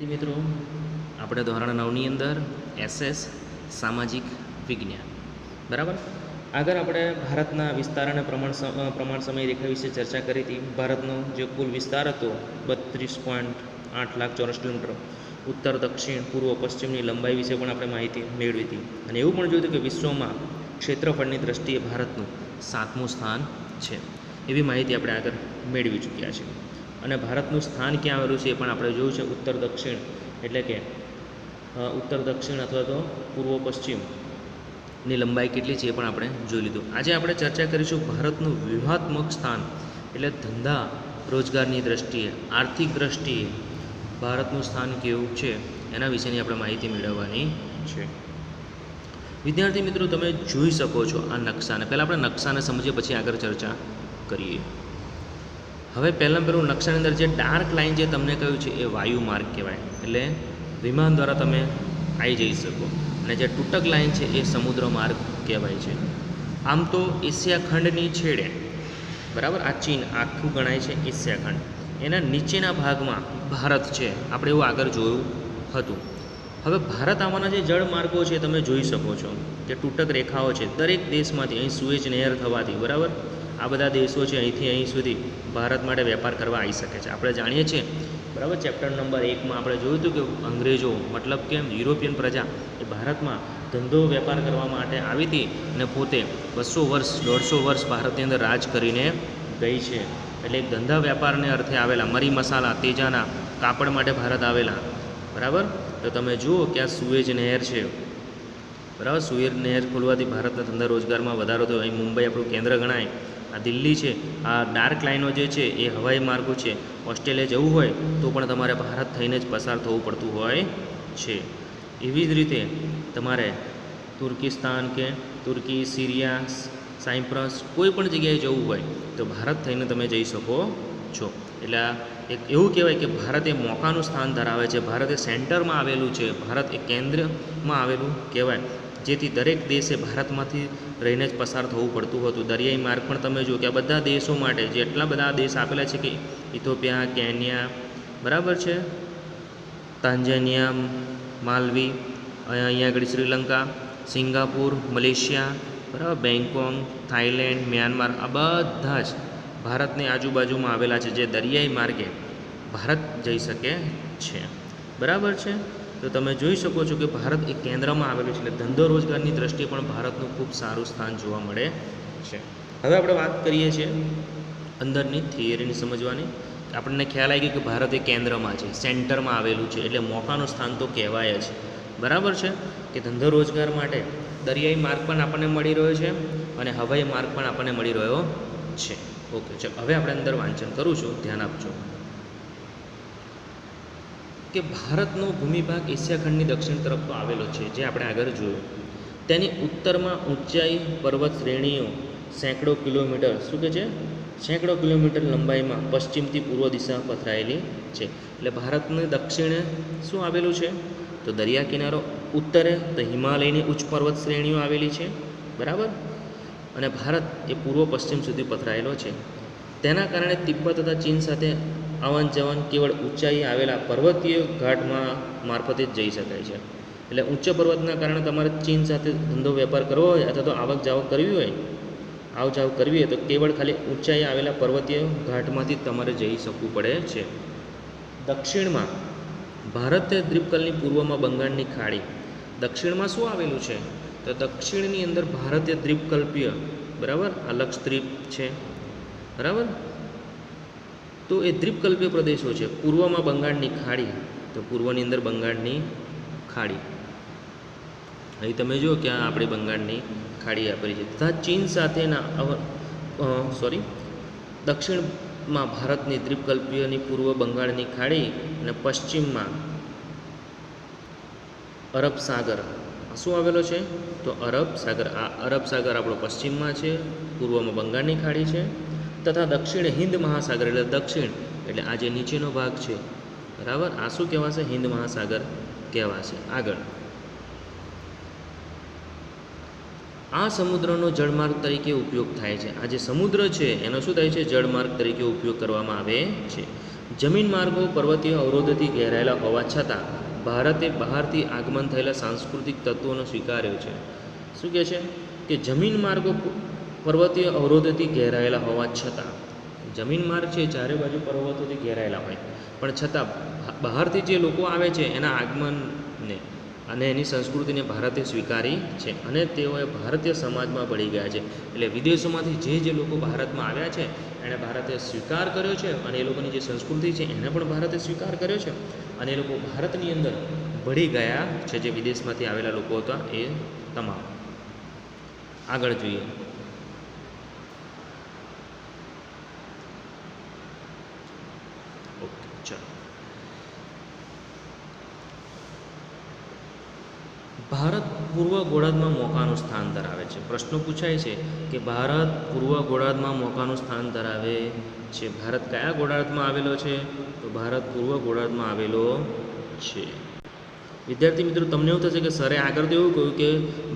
મિત્રો આપણે ધોરણ 9ની અંદર એસએસ સામાજિક વિજ્ઞાન બરાબર. આગળ આપણે ભારતના વિસ્તાર અને પ્રમાણ સમય રેખા વિશે ચર્ચા કરી હતી. ભારતનો જે કુલ વિસ્તાર હતો 32.8 લાખ ચોરસ કિલોમીટર, ઉત્તર દક્ષિણ પૂર્વ પશ્ચિમની લંબાઈ વિશે પણ આપણે માહિતી મેળવી હતી. અને એવું પણ જોયું હતું કે વિશ્વમાં ક્ષેત્રફળની દ્રષ્ટિએ ભારતનું 7મું સ્થાન છે. એવી માહિતી આપણે આગળ મેળવી ચૂક્યા છે. અને ભારતનું સ્થાન ક્યાં આવેલું છે એ પણ આપણે જોયું છે. ઉત્તર દક્ષિણ એટલે કે ઉત્તર દક્ષિણ અથવા તો પૂર્વ પશ્ચિમની લંબાઈ કેટલી છે એ પણ આપણે જોઈ લીધું. આજે આપણે ચર્ચા કરીશું ભારતનું વ્યૂહાત્મક સ્થાન એટલે ધંધા રોજગારની દ્રષ્ટિએ, આર્થિક દ્રષ્ટિએ ભારતનું સ્થાન કેવું છે એના વિશેની આપણે માહિતી મેળવવાની છે. વિદ્યાર્થી મિત્રો, તમે જોઈ શકો છો આ નકશાને. પહેલાં આપણે નકશાને સમજીએ, પછી આગળ ચર્ચા કરીએ. હવે પહેલાં નકશાની અંદર જે ડાર્ક લાઇન જે તમને કહ્યું છે એ વાયુ માર્ગ કહેવાય, એટલે વિમાન દ્વારા તમે આવી જઈ શકો. અને જે તૂટક લાઇન છે એ સમુદ્ર માર્ગ કહેવાય છે. આમ તો એશિયા ખંડની છેડે બરાબર, આ ચીન આખું ગણાય છે એશિયા ખંડ. એના નીચેના ભાગમાં ભારત છે. આપણે એવું આગળ જોયું હતું. હવે ભારત આવવાના જે જળમાર્ગો છે તમે જોઈ શકો છો કે તૂટક રેખાઓ છે દરેક દેશમાંથી. અહીં સુએજ નહેર થવાથી બરાબર આ બધા દેશો છે અહીંથી અહીં સુધી ભારત માટે વેપાર કરવા આવી શકે છે. આપણે જાણીએ છીએ બરાબર, ચેપ્ટર નંબર 1માં આપણે જોયું હતું કે અંગ્રેજો મતલબ કે યુરોપિયન પ્રજા એ ભારતમાં ધંધો વેપાર કરવા માટે આવી હતી અને પોતે 200 વર્ષ 150 વર્ષ ભારતની અંદર રાજ કરીને ગઈ છે. એટલે એક ધંધા વેપારને અર્થે આવેલા, મરી મસાલા તેજાના કાપડ માટે ભારત આવેલા બરાબર. તો તમે જુઓ કે આ સુએજ નહેર છે બરાબર. સુએજ નહેર ખોલવાથી ભારતના ધંધા રોજગારમાં વધારો થયો. અહીં મુંબઈ આપણું કેન્દ્ર ગણાય, આ દિલ્હી છે. આ ડાર્ક લાઈનો જે છે એ હવાઈ માર્ગો છે. ઓસ્ટ્રેલિયા જવું હોય તો પણ તમારે ભારત થઈને જ પસાર થવું પડતું હોય છે. એવી જ રીતે તમારે તુર્કિસ્તાન કે તુર્કી, સિરિયા, સાયપ્રસ કોઈ પણ જગ્યાએ જવું હોય તો ભારત થઈને તમે જઈ શકો છો. એટલે એક એવું કહેવાય કે ભારત એ મોકાનું સ્થાન ધરાવે છે. ભારત એ સેન્ટરમાં આવેલું છે. ભારત એ કેન્દ્રમાં આવેલું કહેવાય, જેથી દરેક દેશે ભારતમાંથી રહીને જ પસાર થવું પડતું હતું. દરિયાઈ માર્ગ પણ તમે જુઓ કે આ બધા દેશો માટે જેટલા બધા દેશ આપેલા છે કે ઇથોપિયા, કેન્યા બરાબર છે, તાંઝાનિયા, માલવી, અહીંયા આગળ શ્રીલંકા, સિંગાપુર, મલેશિયા બરાબર, બેંકોક, થાઈલેન્ડ, મ્યાનમાર, આ બધા જ ભારતની આજુબાજુમાં આવેલા છે, જે દરિયાઈ માર્ગે ભારત જઈ શકે છે બરાબર છે. તો તમે જોઈ શકો છો કે ભારત એ કેન્દ્રમાં આવેલું છે. એટલે ધંધો રોજગારની દ્રષ્ટિએ પણ ભારતનું ખૂબ સારું સ્થાન જોવા મળે છે. હવે આપણે વાત કરીએ છીએ અંદરની થિયરીની સમજવાની. આપણને ખ્યાલ આવી ગયો કે ભારત એ કેન્દ્રમાં છે, સેન્ટરમાં આવેલું છે, એટલે મોકાનું સ્થાન તો કહેવાય જ બરાબર છે. કે ધંધો રોજગાર માટે દરિયાઈ માર્ગ પણ આપણને મળી રહ્યો છે અને હવાઈ માર્ગ પણ આપણને મળી રહ્યો છે. ઓકે, ચાલો હવે આપણે અંદર વાંચન કરું છું, ધ્યાન આપજો. કે ભારતનો ભૂમિભાગ એશિયા ખંડની દક્ષિણ તરફ તો આવેલો છે, જે આપણે આગળ જોયું. તેની ઉત્તરમાં ઊંચાઈ પર્વત શ્રેણીઓ સેંકડો કિલોમીટર, શું કહે છે, સેંકડો કિલોમીટર લંબાઈમાં પશ્ચિમથી પૂર્વ દિશા પથરાયેલી છે. એટલે ભારતની દક્ષિણે શું આવેલું છે તો દરિયા કિનારો, ઉત્તરે તો હિમાલયની ઉચ્ચ પર્વત શ્રેણીઓ આવેલી છે બરાબર. અને ભારત એ પૂર્વ પશ્ચિમ સુધી પથરાયેલો છે. તેના કારણે તિબ્બત તથા ચીન સાથે આવન જવન કેવળ ઊંચાઈ આવેલા પર્વતીય ઘાટમાં મારફતે જ જઈ શકાય છે. એટલે ઉચ્ચ પર્વતના કારણે તમારે ચીન સાથે ધંધો વેપાર કરવો હોય અથવા તો આવક જાવક કરવી હોય, તો કેવળ ખાલી ઊંચાઈ આવેલા પર્વતીય ઘાટમાંથી જ તમારે જઈ શકવું પડે છે. દક્ષિણમાં ભારત દ્વીપકલ્પની પૂર્વમાં બંગાળની ખાડી. દક્ષિણમાં શું આવેલું છે તો દક્ષિણની અંદર ભારતીય દ્વીપકલ્પીય બરાબર, આ લક્ષદ્વીપ છે બરાબર. તો એ દ્વીપકલ્પીય પ્રદેશો છે. પૂર્વમાં બંગાળની ખાડી, તો પૂર્વની અંદર બંગાળની ખાડી. અહીં તમે જુઓ કે આ આપણી બંગાળની ખાડી આપેલી છે. તથા ચીન સાથેના દક્ષિણમાં ભારતની દ્વીપકલ્પીયની પૂર્વ બંગાળની ખાડી અને પશ્ચિમમાં અરબ સાગર શું આવેલો છે તો અરબ સાગર. આ અરબ સાગર આપણો પશ્ચિમમાં છે, પૂર્વમાં બંગાળની ખાડી છે, તથા દક્ષિણે હિન્દ મહાસાગર. એટલે દક્ષિણ એટલે આ જે નીચેનો ભાગ છે બરાબર, આ શું કહેવાશે, હિન્દ મહાસાગર કહેવાશે. આગળ આ સમુદ્રનો જળમાર્ગ તરીકે ઉપયોગ થાય છે. આ જે સમુદ્ર છે એનો શું થાય છે, જળમાર્ગ તરીકે ઉપયોગ કરવામાં આવે છે. જમીન માર્ગો પર્વતીય અવરોધોથી ઘેરાયેલા હોવા છતાં ભારતે બહારથી આગમન થયેલા સાંસ્કૃતિક તત્વોનો સ્વીકાર્યો છે. શું કહે છે કે જમીન માર્ગો પર્વતીય અવરોધોથી ઘેરાયેલા હોવા છતાં, જમીન માર્ગ છે ચારે બાજુ પર્વતોથી ઘેરાયેલા હોય, પણ છતાં બહારથી જે લોકો આવે છે એના આગમનને અને એની સંસ્કૃતિને ભારતે સ્વીકારી છે અને તેઓએ ભારતીય સમાજમાં ભળી ગયા છે. એટલે વિદેશોમાંથી જે લોકો ભારતમાં આવ્યા છે એણે ભારતે સ્વીકાર કર્યો છે અને એ લોકોની જે સંસ્કૃતિ છે એને પણ ભારતે સ્વીકાર કર્યો છે અને એ લોકો ભારતની અંદર ભળી ગયા છે. જે વિદેશમાંથી આવેલા લોકો હતા એ તમામ. આગળ જોઈએ. ઓકે, ચાલો. ભારત પૂર્વ ગોળાર્ધમાં મોકાનું સ્થાન ધરાવે છે. પ્રશ્નો પૂછાય છે કે ભારત પૂર્વ ગોળાર્ધમાં મોકાનું સ્થાન ધરાવે છે. ભારત કયા ગોળાર્ધમાં આવેલો છે? તો ભારત પૂર્વ ગોળાર્ધમાં આવેલો છે. વિદ્યાર્થી મિત્રો, તમને એવું થશે કે સરે આગળ તો એવું કહ્યું કે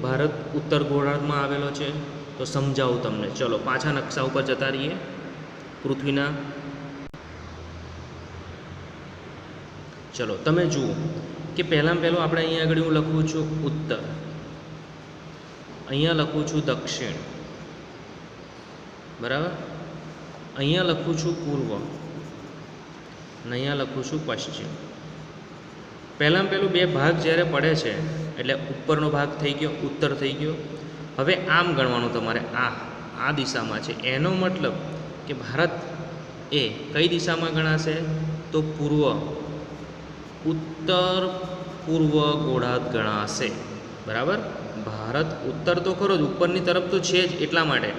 ભારત ઉત્તર ગોળાર્ધમાં આવેલો છે. તો સમજાવું તમને. ચલો પાછા નકશા ઉપર જતા રહીએ પૃથ્વીના. ચલો તમે જુઓ કે પહેલું આપણે અહીંયા આગળ હું લખું છું ઉત્તર, અહીંયા લખું છું દક્ષિણ, બરાબર, અહીંયા લખું છું પૂર્વ અને અહીંયા લખું છું પશ્ચિમ. પહેલું બે ભાગ જ્યારે પડે છે એટલે ઉપરનો ભાગ થઈ ગયો, ઉત્તર થઈ ગયો. હવે આમ ગણવાનું તમારે, આ દિશામાં છે, એનો મતલબ કે ભારત એ કઈ દિશામાં ગણાશે? તો પૂર્વ, ઉત્તર પૂર્વ ગોળાર્ધ ગણાશે. બરાબર, ભારત ઉત્તર તો ખરો જ, ઉપરની તરફ તો છે જ, એટલા માટે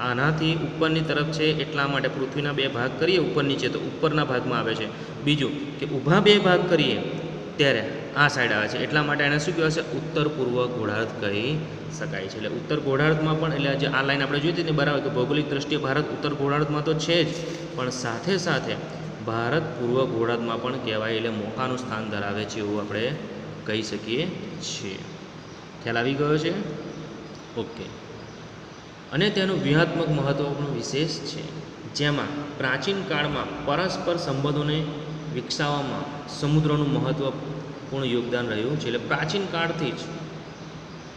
આનાથી ઉપરની તરફ છે એટલા માટે પૃથ્વીના બે ભાગ કરીએ ઉપર નીચે તો ઉપરના ભાગમાં આવે છે. બીજું કે ઊભા બે ભાગ કરીએ ત્યારે આ સાઈડ આવે છે, એટલા માટે એને શું કહેવાશે? ઉત્તર પૂર્વ ગોળાર્ધ કહી શકાય છે. એટલે ઉત્તર ગોળાર્ધમાં પણ, એટલે જે આ લાઈન આપણે જોઈ હતી ને બરાબર, કે ભૌગોલિક દ્રષ્ટિએ ભારત ઉત્તર ગોળાર્ધમાં તો છે જ, પણ સાથે સાથે ભારત પૂર્વ ગોળાર્ધમાં પણ કહેવાય, એટલે મોકાનું સ્થાન ધરાવે છે એવું આપણે કહી શકીએ છીએ. ખ્યાલ આવી ગયો છે? ઓકે. અને તેનું વ્યૂહાત્મક મહત્ત્વ પણ વિશેષ છે, જેમાં પ્રાચીન કાળમાં પરસ્પર સંબંધોને વિકસાવવામાં સમુદ્રનું મહત્ત્વપૂર્ણ યોગદાન રહ્યું છે. એટલે પ્રાચીન કાળથી જ,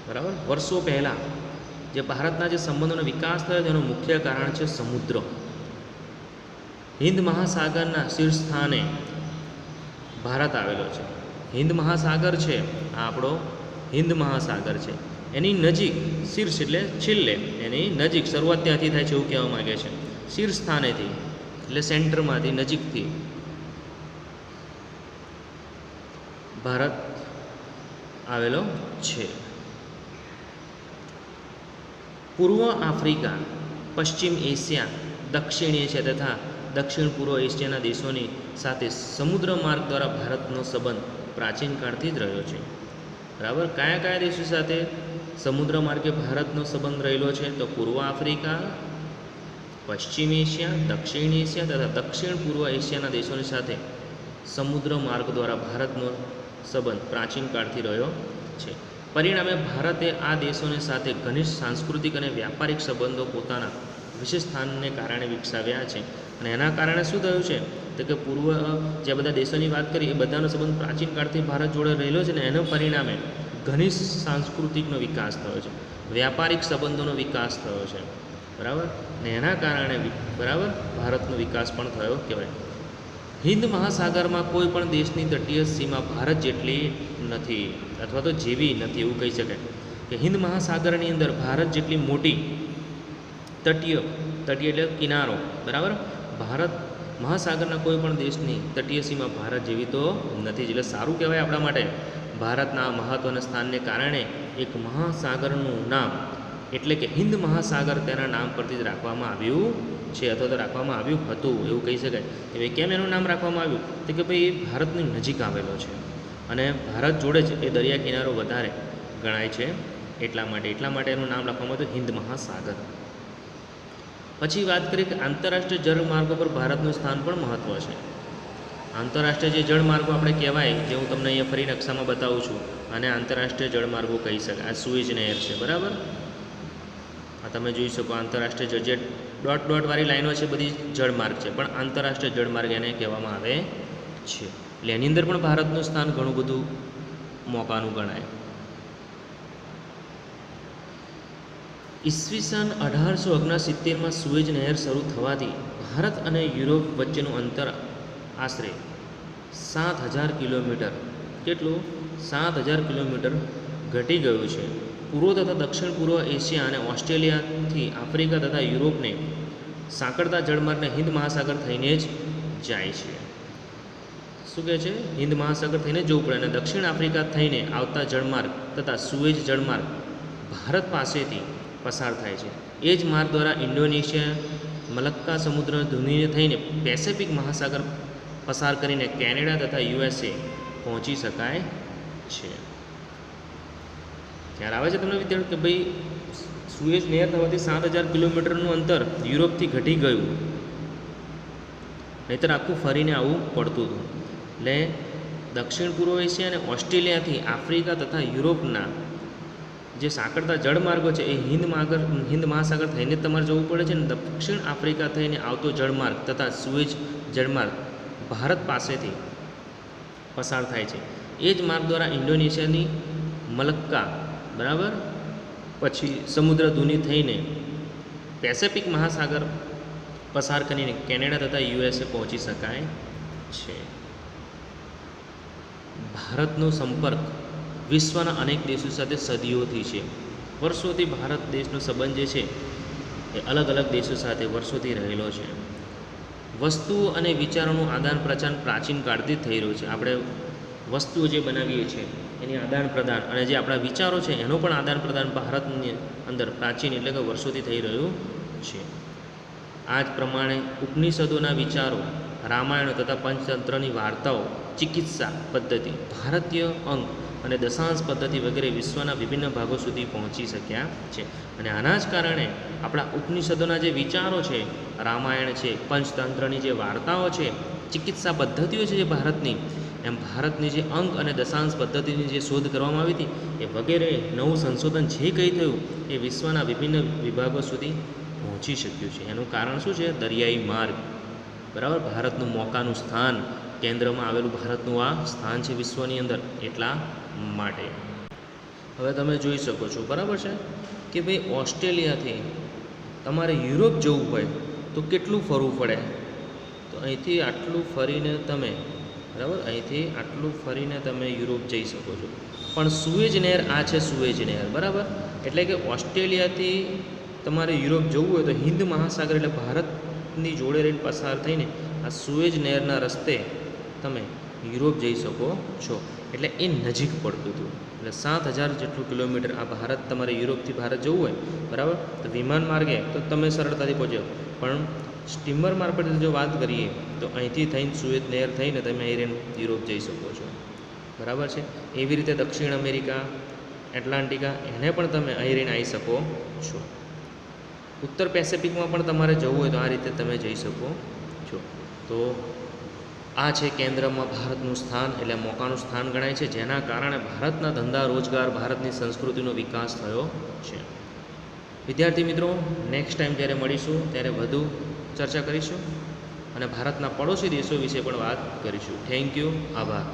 બરાબર, વર્ષો પહેલાં જે ભારતના જે સંબંધોનો વિકાસ થયો તેનું મુખ્ય કારણ છે સમુદ્ર. હિન્દ મહાસાગરના શીર્ષ સ્થાને ભારત આવેલો છે. હિન્દ મહાસાગર છે, આ આપણો હિન્દ મહાસાગર છે, એની નજીક શીર્ષ એટલે છેલ્લે, એની નજીક, શરૂઆત ત્યાંથી થાય છે એવું કહેવા માગે છે. શીર્ષ સ્થાનેથી એટલે સેન્ટરમાંથી, નજીકથી ભારત આવેલો છે. પૂર્વ આફ્રિકા, પશ્ચિમ એશિયા, દક્ષિણ એશિયા તથા દક્ષિણ પૂર્વ એશિયાના દેશોની સાથે સમુદ્ર માર્ગ દ્વારા ભારતનો સંબંધ પ્રાચીન કાળથી જ રહ્યો છે. બરાબર, કયા કયા દેશો સાથે સમુદ્ર માર્ગે ભારતનો સંબંધ રહેલો છે? તો પૂર્વ આફ્રિકા, પશ્ચિમ એશિયા, દક્ષિણ એશિયા તથા દક્ષિણ પૂર્વ એશિયાના દેશોની સાથે સમુદ્ર માર્ગ દ્વારા ભારતનો સંબંધ પ્રાચીન કાળથી રહ્યો છે. પરિણામે ભારતે આ દેશોની સાથે ઘનિષ્ઠ સાંસ્કૃતિક અને વ્યાપારિક સંબંધો પોતાના વિશેષ સ્થાનને કારણે વિકસાવ્યા છે. અને એના કારણે શું થયું છે? તો કે પૂર્વ જે બધા દેશોની વાત કરી એ બધાનો સંબંધ પ્રાચીન કાળથી ભારત જોડે રહેલો છે ને એના પરિણામે ઘનિષ્ઠ સાંસ્કૃતિકનો વિકાસ થયો છે, વ્યાપારિક સંબંધોનો વિકાસ થયો છે. બરાબર, ને એના કારણે બરાબર ભારતનો વિકાસ પણ થયો કહેવાય. હિન્દ મહાસાગરમાં કોઈ પણ દેશની તટીય સીમા ભારત જેટલી નથી, અથવા તો જેવી નથી એવું કહી શકાય. કે હિન્દ મહાસાગરની અંદર ભારત જેટલી મોટી તટીય એટલે કિનારો, બરાબર, ભારત મહાસાગરના કોઈ પણ દેશની તટીય સીમા ભારત જેવી તો નથી. એટલે સારું કહેવાય આપણા માટે. ભારતના મહત્ત્વના સ્થાનને કારણે એક મહાસાગરનું નામ એટલે કે હિન્દ મહાસાગર તેના નામ પરથી જ રાખવામાં આવ્યું છે, અથવા તો રાખવામાં આવ્યું હતું એવું કહી શકાય. કે ભાઈ કેમ એનું નામ રાખવામાં આવ્યું? તો કે ભાઈ એ ભારતની નજીક આવેલો છે અને ભારત જોડે જ એ દરિયા કિનારો વધારે ગણાય છે, એટલા માટે એનું નામ રાખવામાં આવ્યું હિન્દ મહાસાગર. પછી વાત કરીએ કે આંતરરાષ્ટ્રીય જળમાર્ગો પર ભારતનું સ્થાન પણ મહત્ત્વ છે. આંતરરાષ્ટ્રીય જે જળમાર્ગો આપણે કહેવાય, જે હું તમને અહીંયા ફરી નકશામાં બતાવું છું, અને આંતરરાષ્ટ્રીય જળમાર્ગો કહી શકાય. આ સુએઝ નહેર છે, બરાબર, આ તમે જોઈ શકો આંતરરાષ્ટ્રીય જે ડોટ ડોટ વાળી લાઈનો છે બધી જળમાર્ગ છે, પણ આંતરરાષ્ટ્રીય જળમાર્ગ એને કહેવામાં આવે છે. એટલે એની અંદર પણ ભારતનું સ્થાન ઘણું બધું મોકાનું ગણાય. ઈસવીસન 1869માં સુએઝ નહેર શરૂ થવાથી ભારત અને યુરોપ વચ્ચેનું અંતર આશરે 7,000 કિલોમીટર, કેટલું 7,000 કિલોમીટર ઘટી ગયું છે. પૂર્વ તથા દક્ષિણ પૂર્વ એશિયા અને ઓસ્ટ્રેલિયાથી આફ્રિકા તથા યુરોપને સાંકળતા જળમાર્ગને હિન્દ મહાસાગર થઈને જ જાય છે. શું કહે છે? હિન્દ મહાસાગર થઈને જવું પડે અને દક્ષિણ આફ્રિકા થઈને આવતા જળમાર્ગ તથા સુએઝ જળમાર્ગ ભારત પાસેથી પસાર થાય છે. એ જ માર્ગ દ્વારા ઇન્ડોનેશિયા, મલક્કા સમુદ્ર ધુનીને થઈને પેસિફિક મહાસાગર પસાર કરીને કેનેડા તથા યુએસએ પહોંચી શકાય છે. ખ્યાલ આવે છે તમને વિદ્યાર્થી કે ભાઈ સુએઝ નહેર થવાથી 7,000 કિલોમીટરનું અંતર યુરોપથી ઘટી ગયું, નહીંતર આખું ફરીને આવવું પડતું હતું. એટલે દક્ષિણ પૂર્વ એશિયા અને ઓસ્ટ્રેલિયાથી આફ્રિકા તથા યુરોપના જે સાંકળતા જળમાર્ગો છે એ હિન્દ મહાસાગર થઈને તમારે જવું પડે છે. અને દક્ષિણ આફ્રિકા થઈને આવતો જળમાર્ગ તથા સુએઝ જળમાર્ગ ભારત પાસેથી પસાર થાય છે. એ જ માર્ગ દ્વારા ઇન્ડોનેશિયાની મલક્કા, બરાબર, પછી સમુદ્ર ધુની થઈને પેસિફિક મહાસાગર પસાર કરીને કેનેડા તથા યુએસએ પહોંચી શકાય છે. ભારતનો સંપર્ક વિશ્વના અનેક દેશો સાથે સદીઓથી છે. વર્ષોથી ભારત દેશનો સંબંધ જે છે એ અલગ અલગ દેશો સાથે વર્ષોથી રહેલો છે. વસ્તુઓ અને વિચારોનું આદાન પ્રદાન પ્રાચીન કાળથી થઈ રહ્યું છે. આપણે વસ્તુઓ જે બનાવીએ છીએ એની આદાન પ્રદાન અને જે આપણા વિચારો છે એનું પણ આદાન પ્રદાન ભારતની અંદર પ્રાચીન એટલે કે વર્ષોથી થઈ રહ્યું છે. આ જ પ્રમાણે ઉપનિષદોના વિચારો, રામાયણ તથા પંચતંત્રની વાર્તાઓ, ચિકિત્સા પદ્ધતિ, ભારતીય અંગ અને દશાંશ પદ્ધતિ વગેરે વિશ્વના વિભિન્ન ભાગો સુધી પહોંચી શક્યા છે. અને આના જ કારણે આપણા ઉપનિષદોના જે વિચારો છે, રામાયણ છે, પંચતંત્રની જે વાર્તાઓ છે, ચિકિત્સા પદ્ધતિઓ છે જે ભારતની, એમ ભારતની જે અંક અને દશાંશ પદ્ધતિની જે શોધ કરવામાં આવી હતી એ વગેરે નવું સંશોધન જે કંઈ થયું એ વિશ્વના વિભિન્ન વિભાગો સુધી પહોંચી શક્યું છે. એનું કારણ શું છે? દરિયાઈ માર્ગ, બરાબર, ભારતનું મોકાનું સ્થાન, કેન્દ્રમાં આવેલું ભારતનું આ સ્થાન છે વિશ્વની અંદર, એટલા માટે. હવે તમે જોઈ શકો છો, બરાબર છે, કે ભાઈ ઓસ્ટ્રેલિયાથી તમારે યુરોપ જવું હોય તો કેટલું ફરવું પડે? તો અહીંથી આટલું ફરીને તમે, બરાબર, અહીંથી આટલું ફરીને તમે યુરોપ જઈ શકો છો. પણ સુએઝ નહેર આ છે, સુએઝ નહેર, બરાબર, એટલે કે ઓસ્ટ્રેલિયાથી તમારે યુરોપ જવું હોય તો હિન્દ મહાસાગર એટલે ભારતની જોડે રહીને પસાર થઈને આ સુએઝ નહેરના રસ્તે તમે યુરોપ જઈ શકો છો. એટલે એ નજીક પડતું હતું. એટલે 7,000 જેટલું કિલોમીટર આ ભારત, તમારે યુરોપથી ભારત જવું હોય, બરાબર, તો વિમાન માર્ગે તો તમે સરળતાથી પહોંચો, પણ સ્ટીમર મારફતે જો વાત કરીએ તો અહીંથી થઈને સુએઝ નહેર થઈને તમે અહીં યુરોપ જઈ શકો છો, બરાબર છે. એવી રીતે દક્ષિણ અમેરિકા, એટલાન્ટિકા, એને પણ તમે અહીં રહીને આવી શકો છો. ઉત્તર પેસિફિકમાં પણ તમારે જવું હોય તો આ રીતે તમે જઈ શકો છો. તો આ છે કેન્દ્રમાં ભારતનું સ્થાન, એટલે મોકાનું સ્થાન ગણાય છે, જેના કારણે ભારતના ધંધા રોજગાર, ભારતની સંસ્કૃતિનો વિકાસ થયો છે. વિદ્યાર્થી મિત્રો, નેક્સ્ટ ટાઈમ જ્યારે મળીશું ત્યારે વધુ ચર્ચા કરીશું અને ભારતના પડોશી દેશો વિશે પણ વાત કરીશું. થેન્ક યુ, આભાર.